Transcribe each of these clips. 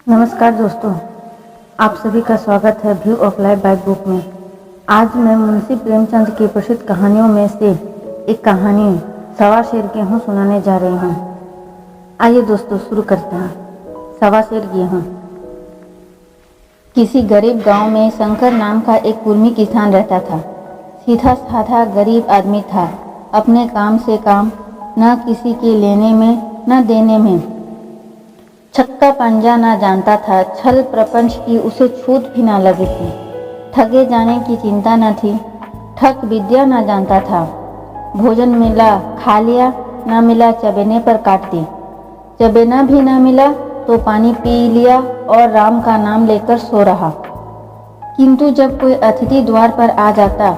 नमस्कार दोस्तों, आप सभी का स्वागत है view of life by book में। आज मैं मुंशी प्रेमचंद की प्रसिद्ध कहानियों में से एक कहानी सवा शेर गेहूँ सुनाने जा रही हूँ। आइए दोस्तों शुरू करते हैं। सवा शेर गेहूँ। किसी गरीब गांव में शंकर नाम का एक कुर्मी किसान रहता था। सीधा साधा गरीब आदमी था। अपने काम से काम, न किसी के लेने में न देने में। छक्का पंजा ना जानता था। छल प्रपंच की उसे छूट भी ना लगी थी। ठगे जाने की चिंता न थी। ठग विद्या ना जानता था। भोजन मिला खा लिया, ना मिला चबेने पर काट दी। चबेना भी ना मिला तो पानी पी लिया और राम का नाम लेकर सो रहा। किंतु जब कोई अतिथि द्वार पर आ जाता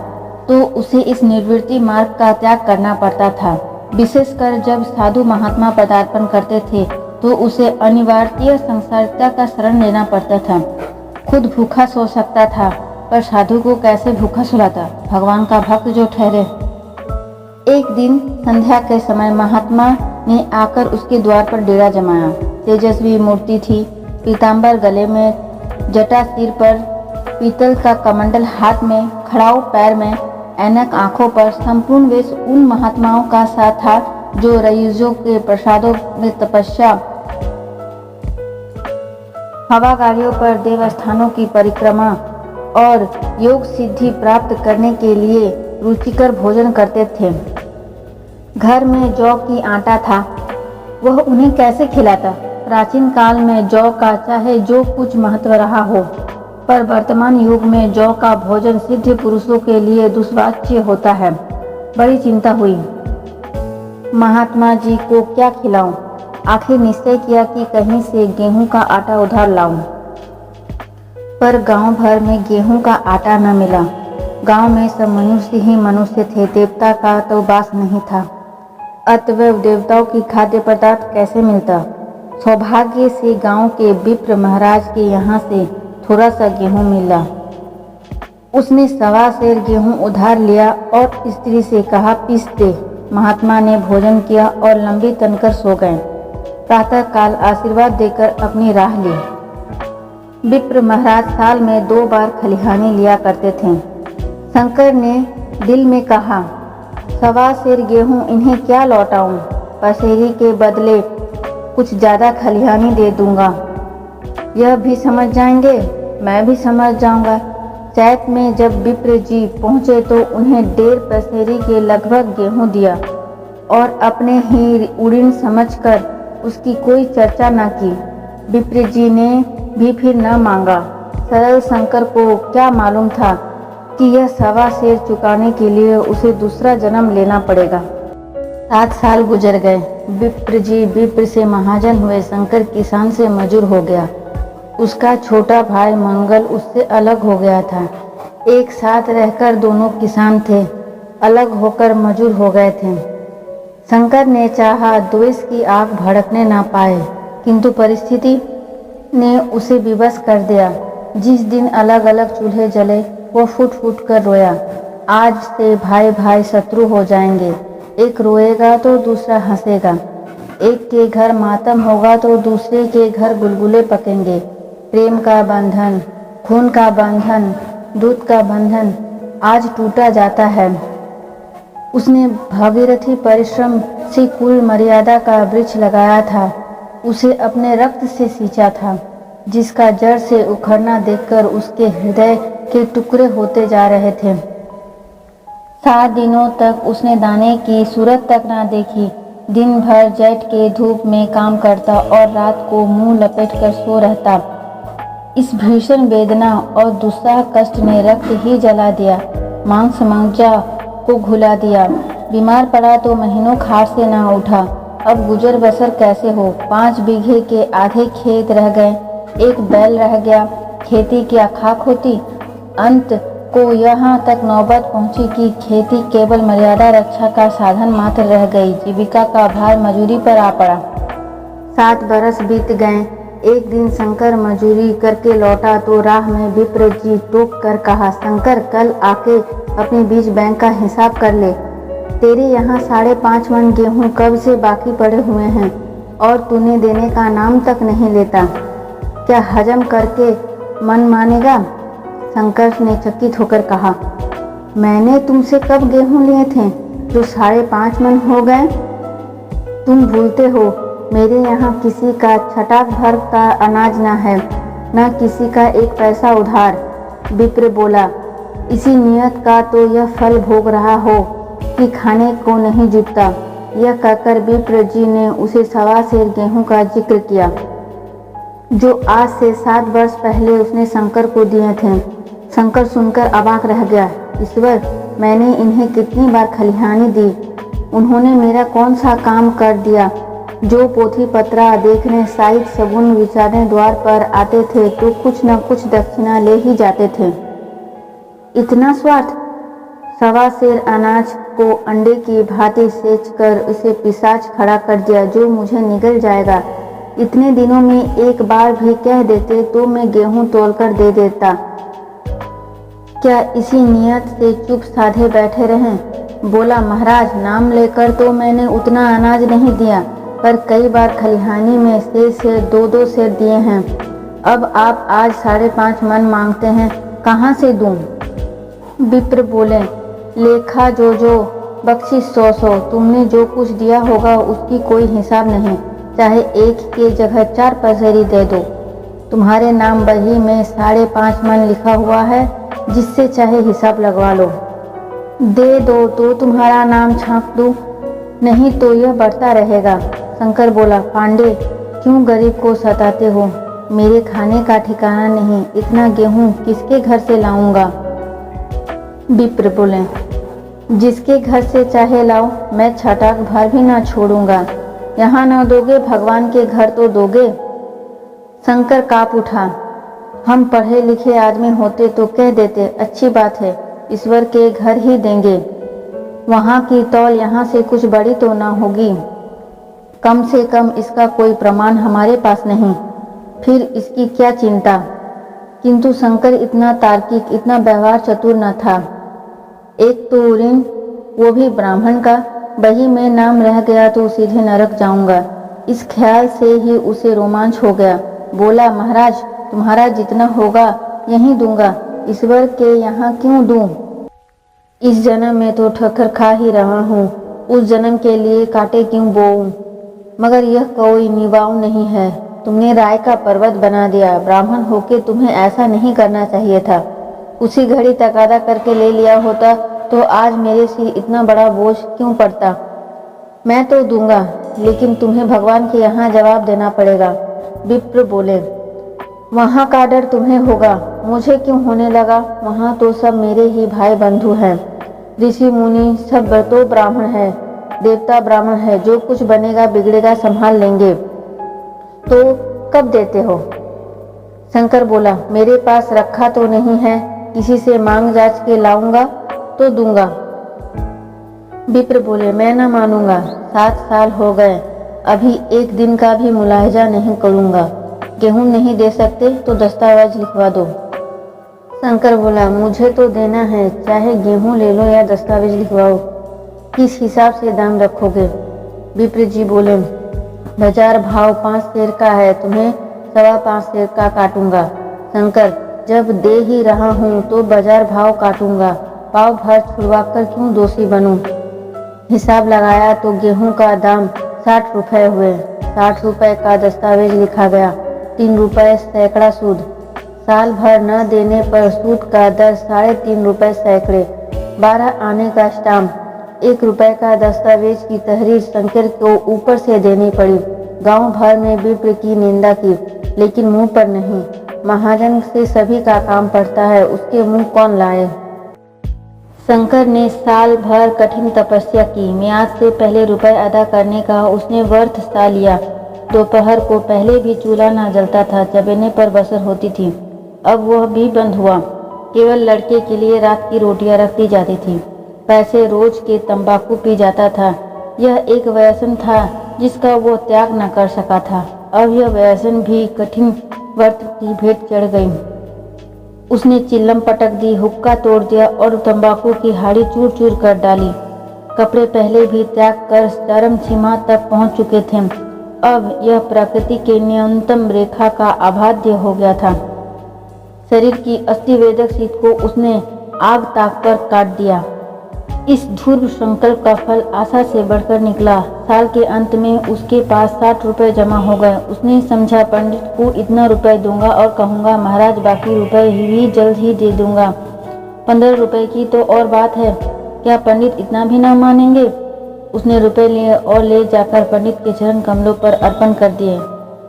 तो उसे इस निवृत्ति मार्ग का त्याग करना पड़ता था। विशेषकर जब साधु महात्मा पदार्पण करते थे तो उसे अनिवार्य संसारिकता का शरण लेना पड़ता था। खुद भूखा सो सकता था, पर साधु को कैसे भूखा सुलाता, भगवान का भक्त जो ठहरे। एक दिन संध्या के समय महात्मा ने आकर उसके द्वार पर डेरा जमाया। तेजस्वी मूर्ति थी। पीताम्बर गले में, जटा सिर पर, पीतल का कमंडल हाथ में, खड़ाऊ पैर में, ऐनक आंखों पर। संपूर्ण वेश उन महात्माओं का सा था जो ऋषियों के प्रसादों में तपस्या, हवा गाड़ियों पर देवस्थानों की परिक्रमा और योग सिद्धि प्राप्त करने के लिए रुचिकर भोजन करते थे। घर में जौ की आटा था, वह उन्हें कैसे खिलाता। प्राचीन काल में जौ का चाहे जो कुछ महत्व रहा हो, पर वर्तमान युग में जौ का भोजन सिद्ध पुरुषों के लिए दुष्वाच्य होता है। बड़ी चिंता हुई, महात्मा जी को क्या खिलाऊं। आखिर निश्चय किया कि कहीं से गेहूं का आटा उधार लाऊं, पर गांव भर में गेहूं का आटा न मिला। गांव में सब मनुष्य ही मनुष्य थे, देवता का तो वास नहीं था। अतएव देवताओं की खाद्य पदार्थ कैसे मिलता। सौभाग्य से गांव के विप्र महाराज के यहाँ से थोड़ा सा गेहूं मिला। उसने सवा सेर गेहूं उधार लिया और स्त्री से कहा, पीस दे। महात्मा ने भोजन किया और लंबी तनकर सो गए। प्रातः काल आशीर्वाद देकर अपनी राह ली। विप्र महाराज साल में 2 बार खलिहानी लिया करते थे। शंकर ने दिल में कहा, सवा सेर गेहूं इन्हें क्या लौटाऊं, पसेरी के बदले कुछ ज्यादा खलिहानी दे दूंगा। यह भी समझ जाएंगे, मैं भी समझ जाऊंगा। चैत में जब विप्र जी पहुंचे तो उन्हें 1.5 पसेरी के लगभग गेहूं दिया और अपने ही उड़ीन समझकर उसकी कोई चर्चा न की। विप्र जी ने भी फिर न मांगा। सरल शंकर को क्या मालूम था कि यह सवा सेर चुकाने के लिए उसे दूसरा जन्म लेना पड़ेगा। 7 साल गुजर गए। विप्र जी विप्र से महाजन हुए। शंकर किसान से मजूर हो गया। उसका छोटा भाई मंगल उससे अलग हो गया था। एक साथ रहकर दोनों किसान थे, अलग होकर मजूर हो गए थे। शंकर ने चाहा द्वेष की आग भड़कने ना पाए, किंतु परिस्थिति ने उसे विवश कर दिया। जिस दिन अलग अलग चूल्हे जले वो फूट फूट कर रोया। आज से भाई भाई शत्रु हो जाएंगे। एक रोएगा तो दूसरा हंसेगा। एक के घर मातम होगा तो दूसरे के घर गुलगुले पकेंगे। प्रेम का बंधन, खून का बंधन, दूध का बंधन आज टूटा जाता है। उसने भागीरथी परिश्रम से कुल मर्यादा का वृक्ष लगाया था। उसे अपने रक्त से सींचा था, जिसका जड़ से उखड़ना देखकर उसके हृदय के टुकड़े होते जा रहे थे। 7 दिनों तक उसने दाने की सूरत तक ना देखी। दिन भर जेठ के धूप में काम करता और रात को मुंह लपेटकर सो रहता। इस भीषण वेदना और दुस्साह कष्ट ने रक्त ही जला दिया, मांस मज्जा को घुला दिया। बीमार पड़ा तो महीनों खाट से ना उठा। अब गुजर बसर कैसे हो। 5 बीघे के आधे खेत रह गए। एक बैल रह गया। खेती क्या खाक होती। अंत को यहाँ तक नौबत पहुँची कि खेती केवल मर्यादा रक्षा का साधन मात्र रह गई। जीविका का भार मजूरी पर आ पड़ा। 7 बरस बीत गए। एक दिन शंकर मजूरी करके लौटा तो राह में विप्र जी टोक कर कहा, शंकर कल आके अपने बीज बैंक का हिसाब कर ले। तेरे यहाँ 5.5 मन गेहूँ कब से बाकी पड़े हुए हैं और तूने देने का नाम तक नहीं लेता। क्या हजम करके मन मानेगा? शंकर ने चकित होकर कहा, मैंने तुमसे कब गेहूं लिए थे जो 5.5 मन हो गए? तुम भूलते हो मेरे यहाँ किसी का छटाक भर का अनाज न है, न किसी का एक पैसा उधार। विप्र बोला, इसी नियत का तो यह फल भोग रहा हो कि खाने को नहीं जुटता। यह कहकर विप्र जी ने उसे 1.25 सेर गेहूं का जिक्र किया जो आज से 7 वर्ष पहले उसने शंकर को दिए थे। शंकर सुनकर अबाक रह गया। ईश्वर, मैंने इन्हें कितनी बार खलिहानी दी, उन्होंने मेरा कौन सा काम कर दिया? जो पोथी पत्रा देखने, साहित सगुन विचारने द्वार पर आते थे तो कुछ न कुछ दक्षिणा ले ही जाते थे। इतना स्वार्थ! 1.25 सेर अनाज को अंडे की भांति सेच कर उसे पिशाच खड़ा कर दिया जो मुझे निगल जाएगा। इतने दिनों में एक बार भी कह देते तो मैं गेहूं तोलकर दे देता। क्या इसी नियत से चुप साधे बैठे रहें? बोला, महाराज, नाम लेकर तो मैंने उतना अनाज नहीं दिया, पर कई बार खलिहानी में से 2-2 सेर दिए हैं। अब आप आज 5.5 मन मांगते हैं, कहाँ से दूं? विप्र बोले, लेखा जो बख्शिश 100, तुमने जो कुछ दिया होगा उसकी कोई हिसाब नहीं। चाहे एक के जगह 4 पसेरी दे दो। तुम्हारे नाम बही में 5.5 मन लिखा हुआ है, जिससे चाहे हिसाब लगवा लो। दे दो तो तुम्हारा नाम छाप दूं, नहीं तो यह बढ़ता रहेगा। शंकर बोला, पांडे, क्यों गरीब को सताते हो? मेरे खाने का ठिकाना नहीं, इतना गेहूं किसके घर से लाऊंगा? विप्र बोले, जिसके घर से चाहे लाओ, मैं छटाक भर भी ना छोड़ूंगा। यहाँ न दोगे, भगवान के घर तो दोगे। शंकर काँप उठा। हम पढ़े लिखे आदमी होते तो कह देते, अच्छी बात है, ईश्वर के घर ही देंगे। वहाँ की तौल यहाँ से कुछ बड़ी तो ना होगी। कम से कम इसका कोई प्रमाण हमारे पास नहीं, फिर इसकी क्या चिंता? किंतु शंकर इतना तार्किक, इतना व्यवहार चतुर न था। एक तो ऋण, वो भी ब्राह्मण का, बही में नाम रह गया तो सीधे नरक जाऊंगा। इस ख्याल से ही उसे रोमांच हो गया। बोला, महाराज, तुम्हारा जितना होगा यहीं दूंगा, ईश्वर के यहाँ क्यों दूं? इस जन्म में तो ठक्कर खा ही रहा हूँ, उस जन्म के लिए कांटे क्यों बोऊं? मगर यह कोई निवाव नहीं है। तुमने राय का पर्वत बना दिया। ब्राह्मण होके तुम्हें ऐसा नहीं करना चाहिए था। उसी घड़ी तकादा करके ले लिया होता तो आज मेरे से इतना बड़ा बोझ क्यों पड़ता? मैं तो दूंगा, लेकिन तुम्हें भगवान के यहाँ जवाब देना पड़ेगा। विप्र बोले, वहाँ का डर तुम्हें होगा, मुझे क्यों होने लगा? वहाँ तो सब मेरे ही भाई बंधु हैं। ऋषि मुनि सब तो ब्राह्मण है, देवता ब्राह्मण है। जो कुछ बनेगा बिगड़ेगा संभाल लेंगे। तो कब देते हो? शंकर बोला, मेरे पास रखा तो नहीं है, किसी से मांग जांच के लाऊंगा तो दूंगा। विप्र बोले, मैं न मानूंगा। 7 साल हो गए, अभी एक दिन का भी मुलाहजा नहीं करूंगा। गेहूं नहीं दे सकते तो दस्तावेज लिखवा दो। शंकर बोला, मुझे तो देना है, चाहे गेहूं ले लो या दस्तावेज लिखवाओ। किस हिसाब से दाम रखोगे? विप्र जी बोले, बाजार भाव 5 सेर का है, तुम्हें 5.25 सेर का काटूंगा। शंकर, जब दे ही रहा हूँ तो बाजार भाव काटूंगा, पाव भर छुड़वाकर क्यों दोषी बनूं? हिसाब लगाया तो गेहूं का दाम 60 रुपये हुए। 60 रुपये का दस्तावेज लिखा गया, 3 रुपये सैकड़ा सूद। साल भर न देने पर सूद का दर 3.5 रुपये सैकड़े। 12 आने का स्टाम्प। 1 रुपये का दस्तावेज की तहरीर शंकर को ऊपर से देनी पड़ी। गांव भर में विप्र की निंदा की, लेकिन मुंह पर नहीं। महाजन से सभी का काम पड़ता है, उसके मुंह कौन लाए? शंकर ने साल भर कठिन तपस्या की। म्याद से पहले रुपए अदा करने का उसने व्रत सा लिया। दोपहर को पहले भी चूल्हा न जलता था, चबेने पर बसर होती थी। अब वह भी बंद हुआ। केवल लड़के के लिए रात की रोटियां रख दी जाती थी। पैसे रोज के तंबाकू पी जाता था। यह एक व्यसन था जिसका वो त्याग न कर सका था। अब यह व्यसन भी कठिन व्रत की भेंट चढ़ गई। उसने चिल्लम पटक दी, हुक्का तोड़ दिया और तंबाकू की हाड़ी चूर चूर कर डाली। कपड़े पहले भी त्याग कर चरम सीमा तक पहुंच चुके थे। अब यह प्रकृति के न्यूनतम रेखा का अबाध्य हो गया था। शरीर की अस्थिवेदक शीत को उसने आग ताक पर काट दिया। इस ध्रुव संकल्प का फल आशा से बढ़कर निकला। साल के अंत में उसके पास 60 रुपए जमा हो गए। उसने समझा, पंडित को इतना रुपए दूंगा और कहूँगा महाराज बाकी रुपए भी जल्द ही दे दूंगा। 15 रुपए की तो और बात है, क्या पंडित इतना भी ना मानेंगे? उसने रुपए लिए और ले जाकर पंडित के चरण कमलों पर अर्पण कर दिए।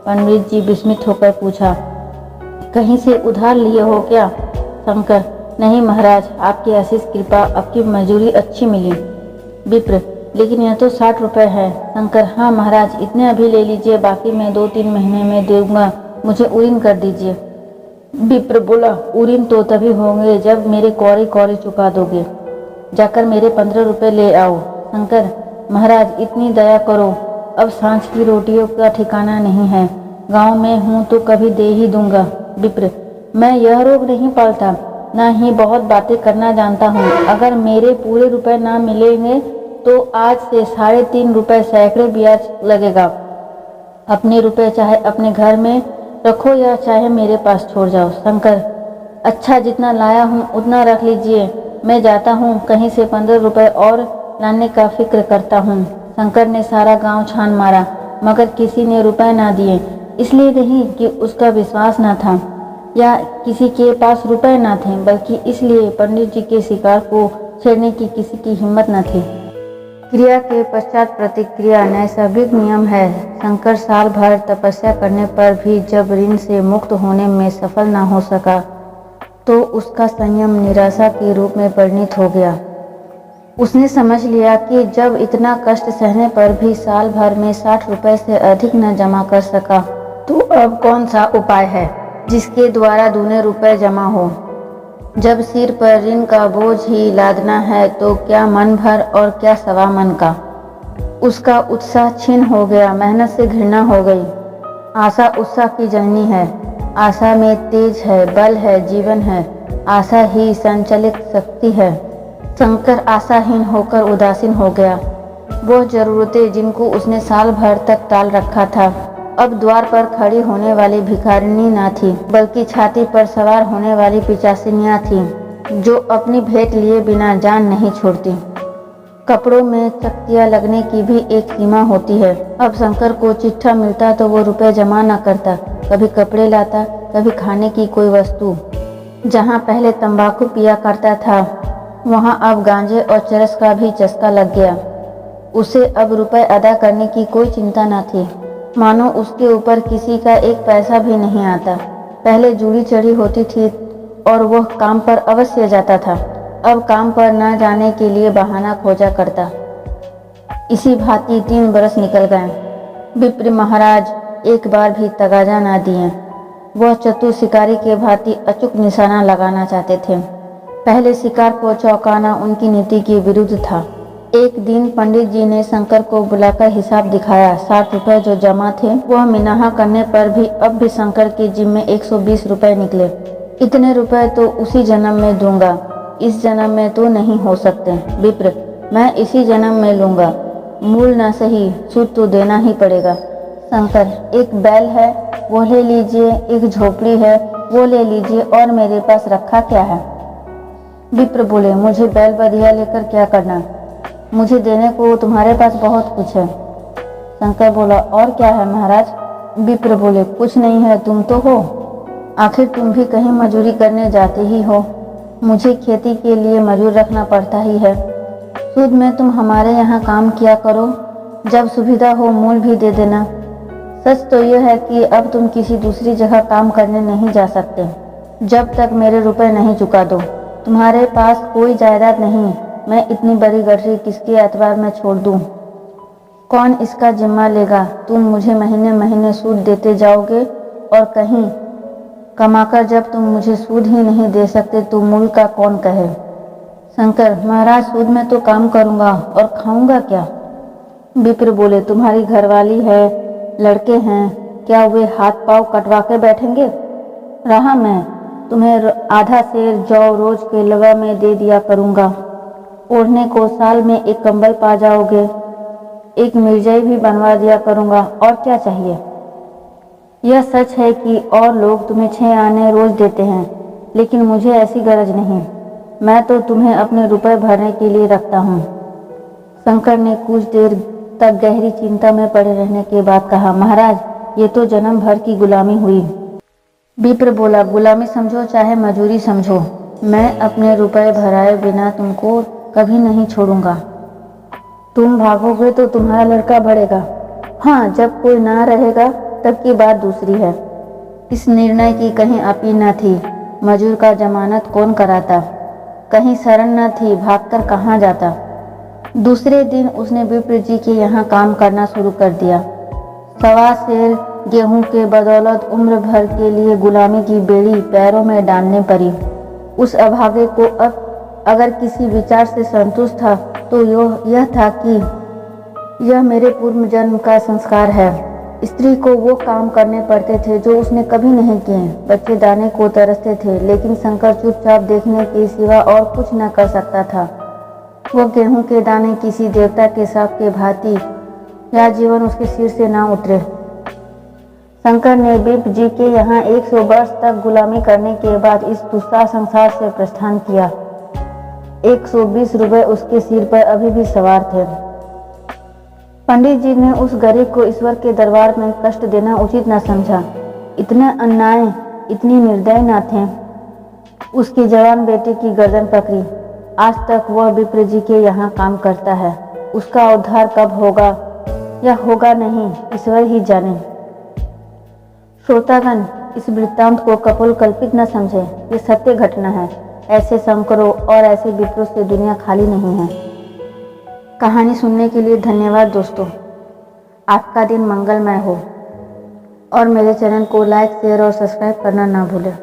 पंडित जी विस्मित होकर पूछा, कहीं से उधार लिए हो क्या? शंकर, नहीं महाराज, आपकी आशीष कृपा, आपकी मजूरी अच्छी मिली। विप्र, लेकिन यह तो 60 रुपए है। शंकर, हाँ महाराज, इतने अभी ले लीजिए, बाकी मैं 2-3 महीने में दूंगा, मुझे उरीन कर दीजिए। विप्र बोला, उरीन तो तभी होंगे जब मेरे कौड़ी कौड़ी चुका दोगे। जाकर मेरे 15 रुपए ले आओ। शंकर, महाराज इतनी दया करो, अब सांझ की रोटियों का ठिकाना नहीं है, गांव में हूँ तो कभी दे ही दूंगा। विप्र, मैं यह रोग नहीं पालता, ना ही बहुत बातें करना जानता हूँ। अगर मेरे पूरे रुपए ना मिलेंगे तो आज से 3.5 रुपए सैकड़े ब्याज लगेगा। अपने रुपए चाहे अपने घर में रखो या चाहे मेरे पास छोड़ जाओ। शंकर, अच्छा, जितना लाया हूँ उतना रख लीजिए, मैं जाता हूँ, कहीं से 15 रुपए और लाने का फिक्र करता हूँ। शंकर ने सारा गांव छान मारा मगर किसी ने रुपए ना दिए। इसलिए नहीं कि उसका विश्वास न था या किसी के पास रुपए न थे, बल्कि इसलिए पंडित जी के शिकार को छेड़ने की किसी की हिम्मत न थी। क्रिया के पश्चात प्रतिक्रिया नैसर्गिक नियम है। शंकर साल भर तपस्या करने पर भी जब ऋण से मुक्त होने में सफल न हो सका तो उसका संयम निराशा के रूप में परिणित हो गया। उसने समझ लिया कि जब इतना कष्ट सहने पर भी साल भर में 60 रुपए से अधिक न जमा कर सका तो अब कौन सा उपाय है जिसके द्वारा दूने रुपए जमा हो। जब सिर पर ऋण का बोझ ही लादना है तो क्या मन भर और क्या सवा मन का। उसका उत्साह क्षीण हो गया, मेहनत से घृणा हो गई। आशा उत्साह की जननी है, आशा में तेज है, बल है, जीवन है। आशा ही संचालित शक्ति है। शंकर आशाहीन होकर उदासीन हो गया। वो जरूरतें जिनको उसने साल भर तक टाल रखा था अब द्वार पर खड़ी होने वाली भिखारिनी न थी, बल्कि छाती पर सवार होने वाली पिचासिनियाँ थीं जो अपनी भेंट लिए बिना जान नहीं छोड़ती। कपड़ों में चकतियाँ लगने की भी एक सीमा होती है। अब शंकर को चिट्ठा मिलता तो वो रुपए जमा न करता, कभी कपड़े लाता, कभी खाने की कोई वस्तु। जहाँ पहले तंबाकू पिया करता था वहाँ अब गांजे और चरस का भी चस्का लग गया। उसे अब रुपए अदा करने की कोई चिंता न थी, मानो उसके ऊपर किसी का एक पैसा भी नहीं आता। पहले जूड़ी चढ़ी होती थी और वह काम पर अवश्य जाता था, अब काम पर न जाने के लिए बहाना खोजा करता। इसी भांति 3 बरस निकल गए। विप्र महाराज एक बार भी तगाजा न दिए। वह चतुर शिकारी के भांति अचूक निशाना लगाना चाहते थे। पहले शिकार को चौंकाना उनकी नीति के विरुद्ध था। एक दिन पंडित जी ने शंकर को बुलाकर हिसाब दिखाया। 60 रुपए जो जमा थे वह मिनाहा करने पर भी अब भी शंकर के जिम्मे 120 रुपए निकले। इतने रुपए तो उसी जन्म में दूंगा, इस जन्म में तो नहीं हो सकते। विप्र, मैं इसी जन्म में लूंगा, मूल न सही सूद तो देना ही पड़ेगा। शंकर, एक बैल है वो ले लीजिए, एक झोपड़ी है वो ले लीजिए, और मेरे पास रखा क्या है। विप्र बोले, मुझे बैल बधिया लेकर क्या करना, मुझे देने को तुम्हारे पास बहुत कुछ है। शंकर बोला, और क्या है महाराज। विप्र बोले, कुछ नहीं है, तुम तो हो, आखिर तुम भी कहीं मजूरी करने जाते ही हो, मुझे खेती के लिए मजूर रखना पड़ता ही है। सूद में तुम हमारे यहाँ काम किया करो, जब सुविधा हो मूल भी दे देना। सच तो यह है कि अब तुम किसी दूसरी जगह काम करने नहीं जा सकते जब तक मेरे रुपए नहीं चुका दो। तुम्हारे पास कोई जायदाद नहीं, मैं इतनी बड़ी गठरी किसके एतबार में छोड़ दूं? कौन इसका जिम्मा लेगा? तुम मुझे महीने महीने सूद देते जाओगे और कहीं कमाकर जब तुम मुझे सूद ही नहीं दे सकते तो मूल का कौन कहे। शंकर, महाराज सूद में तो काम करूंगा और खाऊंगा क्या। विप्र बोले, तुम्हारी घरवाली है, लड़के हैं, क्या वे हाथ पांव कटवा के बैठेंगे। रहा मैं तुम्हें आधा सेर जौ रोज के लवा में दे दिया करूंगा, ओढ़ने को साल में एक कंबल पा जाओगे। एक मिर्जाई भी बनवा दिया करूँगा, और क्या चाहिए। यह सच है कि और लोग तुम्हें 6 आने रोज देते हैं, लेकिन मुझे ऐसी गरज नहीं। मैं तो तुम्हें अपने रुपए भरने के लिए रखता हूँ। शंकर ने कुछ देर तक गहरी चिंता में पड़े रहने के बाद कहा, महाराज, ये तो जन्म भर की गुलामी हुई। विप्र बोला, गुलामी समझो चाहे मजूरी समझो, मैं अपने रुपए भराए बिना तुमको कभी नहीं छोड़ूंगा। तुम भागोगे तो तुम्हारा लड़का बढ़ेगा। हाँ, जब कोई ना रहेगा तब की बात दूसरी है। इस निर्णय की कहीं अपील न थी। मजूर का जमानत कौन कराता, कहीं शरण न थी, भागकर कहाँ जाता। दूसरे दिन उसने विप्र जी के यहाँ काम करना शुरू कर दिया। 1.25 सेर गेहूं के बदौलत उम्र भर के लिए गुलामी की बेड़ी पैरों में डालने पड़ी। उस अभागे को अब अगर किसी विचार से संतुष्ट था तो यह था कि यह मेरे पूर्व जन्म का संस्कार है। स्त्री को वो काम करने पड़ते थे जो उसने कभी नहीं किए। बच्चे दाने को तरसते थे, लेकिन शंकर चुपचाप देखने के सिवा और कुछ न कर सकता था। वो गेहूं के दाने किसी देवता के साप के भांति या जीवन उसके सिर से ना उतरे। शंकर ने विप्र जी के यहाँ 100 वर्ष तक गुलामी करने के बाद इस दुस्साह संसार से प्रस्थान किया। 120 रुपए उसके सिर पर अभी भी सवार थे। पंडित जी ने उस गरीब को ईश्वर के दरबार में कष्ट देना उचित न समझा। इतने अन्याय, इतनी निर्दय न थे। उसकी जवान बेटे की गर्दन पकड़ी। आज तक वह विप्र जी के यहाँ काम करता है। उसका उद्धार कब होगा या होगा नहीं, ईश्वर ही जाने। श्रोतागण, इस वृत्तांत को कपोल कल्पित न समझे, ये सत्य घटना है। ऐसे शंकरों और ऐसे विप्रों से दुनिया खाली नहीं है। कहानी सुनने के लिए धन्यवाद दोस्तों। आपका दिन मंगलमय हो और मेरे चैनल को लाइक, शेयर और सब्सक्राइब करना ना भूलें।